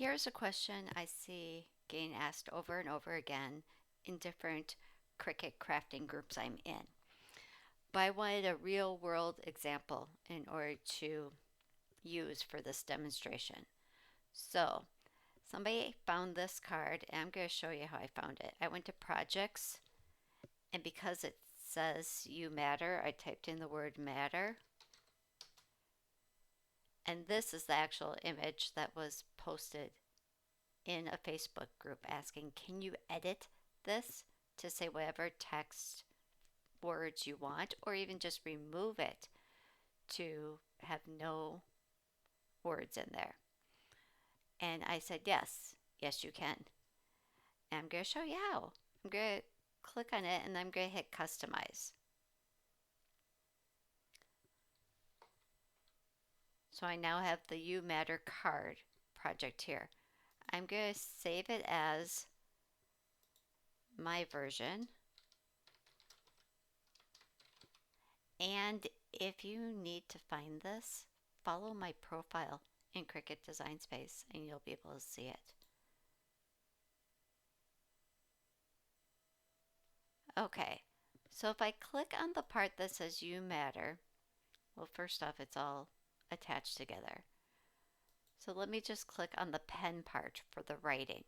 Here's a question I see getting asked over and over again in different Cricut crafting groups I'm in. But I wanted a real world example in order to use for this demonstration. So somebody found this card and I'm going to show you how I found it. I went to projects, and because it says you matter, I typed in the word matter. And this is the actual image that was posted in a Facebook group asking, can you edit this to say whatever text words you want, or even just remove it to have no words in there? And I said, yes, yes, you can. And I'm going to show you how. I'm going to click on it and I'm going to hit customize. So I now have the You Matter card project here. I'm going to save it as my version. And if you need to find this, follow my profile in Cricut Design Space and you'll be able to see it. Okay, so if I click on the part that says You Matter, well, first off, it's all attached together. So let me just click on the pen part for the writing.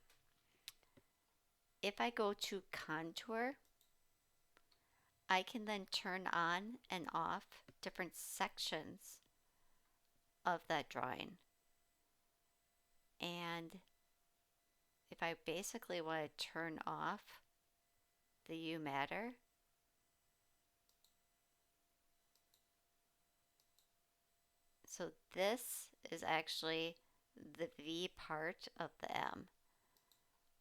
If I go to Contour, I can then turn on and off different sections of that drawing. And if I basically want to turn off the You Matter, so this is actually the V part of the M.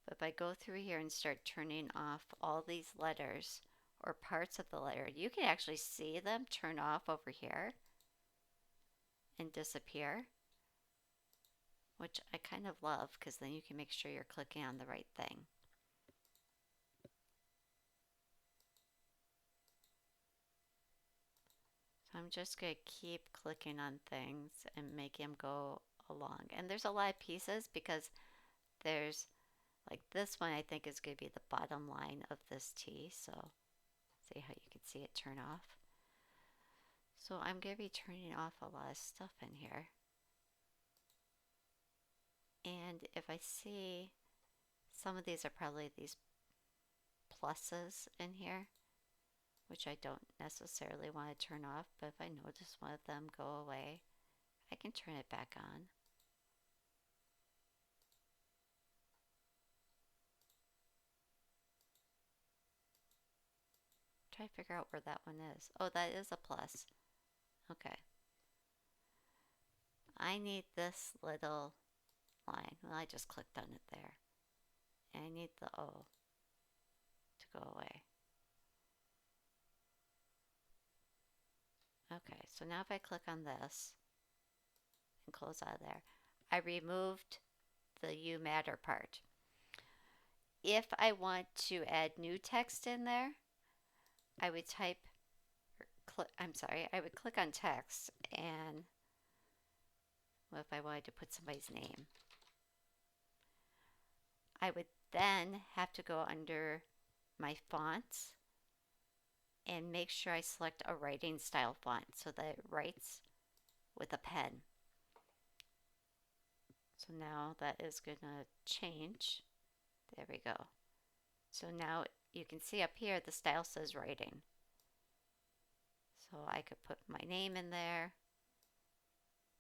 But if I go through here and start turning off all these letters or parts of the letter, you can actually see them turn off over here and disappear, which I kind of love because then you can make sure you're clicking on the right thing. So I'm just going to keep clicking on things and making them go along. And there's a lot of pieces because there's like this one I think is going to be the bottom line of this T. So see how you can see it turn off. So I'm going to be turning off a lot of stuff in here. And if I see some of these are probably these pluses in here, which I don't necessarily want to turn off, but if I notice one of them go away, I can turn it back on. Try to figure out where that one is. Oh, that is a plus. Okay. I need this little line. Well, I just clicked on it there. And I need the O to go away. Okay, so now if I click on this and close out of there, I removed the You Matter part. If I want to add new text in there, I would I would click on text, and well, if I wanted to put somebody's name, I would then have to go under my fonts and make sure I select a writing style font so that it writes with a pen. So now that is going to change. There we go. So now you can see up here the style says writing. So I could put my name in there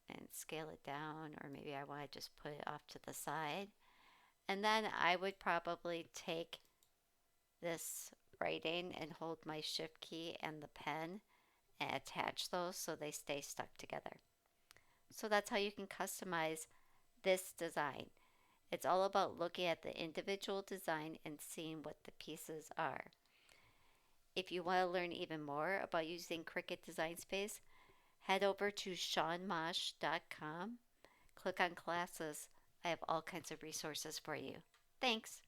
and scale it down, or maybe I want to just put it off to the side. And then I would probably take this writing and hold my shift key and the pen and attach those so they stay stuck together. So that's how you can customize this design. It's all about looking at the individual design and seeing what the pieces are. If you want to learn even more about using Cricut Design Space, head over to seanmosh.com, click on classes. I have all kinds of resources for you. Thanks.